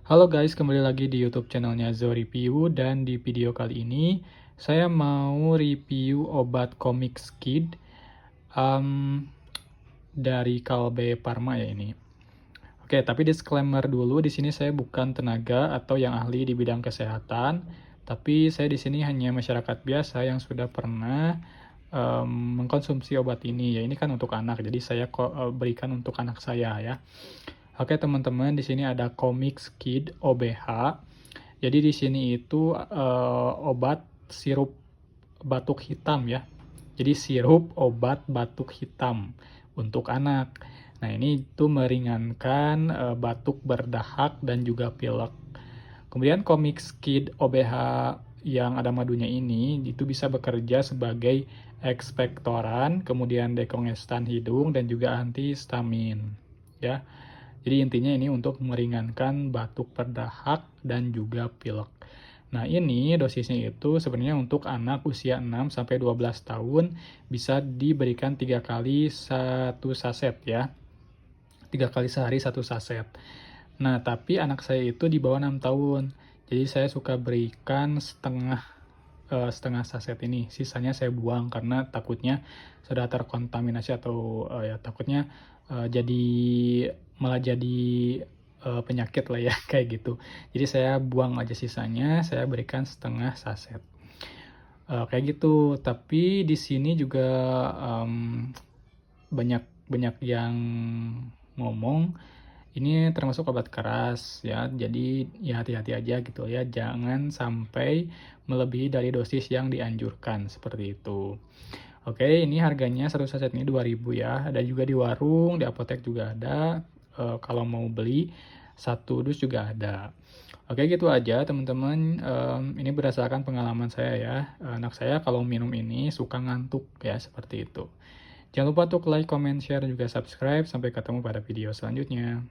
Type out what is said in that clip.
Halo guys, kembali lagi di YouTube channelnya Zo Review, dan di video kali ini saya mau review obat Comix Kid em, dari Kalbe Pharma ya ini. Oke, tapi disclaimer dulu, di sini saya bukan tenaga atau yang ahli di bidang kesehatan, tapi saya di sini hanya masyarakat biasa yang sudah pernah mengkonsumsi obat ini. Ya ini kan untuk anak, jadi saya berikan untuk anak saya ya. Oke teman-teman, di sini ada Comix Kid OBH. Jadi di sini itu obat sirup batuk hitam ya. Jadi sirup obat batuk hitam untuk anak. Nah ini itu meringankan batuk berdahak dan juga pilek. Kemudian Comix Kid OBH yang ada madunya ini itu bisa bekerja sebagai ekspektoran, kemudian dekongestan hidung dan juga antihistamin ya. Jadi intinya ini untuk meringankan batuk berdahak dan juga pilek. Nah ini dosisnya itu sebenarnya untuk anak usia 6-12 tahun bisa diberikan 3 kali 1 saset ya. 3 kali sehari 1 saset. Nah tapi anak saya itu di bawah 6 tahun. Jadi saya suka berikan setengah saset ini, sisanya saya buang karena takutnya sudah terkontaminasi atau ya takutnya jadi malah jadi penyakit lah ya kayak gitu. Jadi saya buang aja sisanya, saya berikan setengah saset. Kayak gitu. Tapi di sini juga banyak banyak yang ngomong ini termasuk obat keras ya, jadi ya hati-hati aja gitu ya, jangan sampai melebihi dari dosis yang dianjurkan, seperti itu. Oke, ini harganya satu saset ini 2.000 ya, ada juga di warung, di apotek juga ada, kalau mau beli satu dus juga ada. Oke, gitu aja teman-teman, ini berdasarkan pengalaman saya ya, anak saya kalau minum ini suka ngantuk ya, seperti itu. Jangan lupa untuk like, comment, share, dan juga subscribe. Sampai ketemu pada video selanjutnya.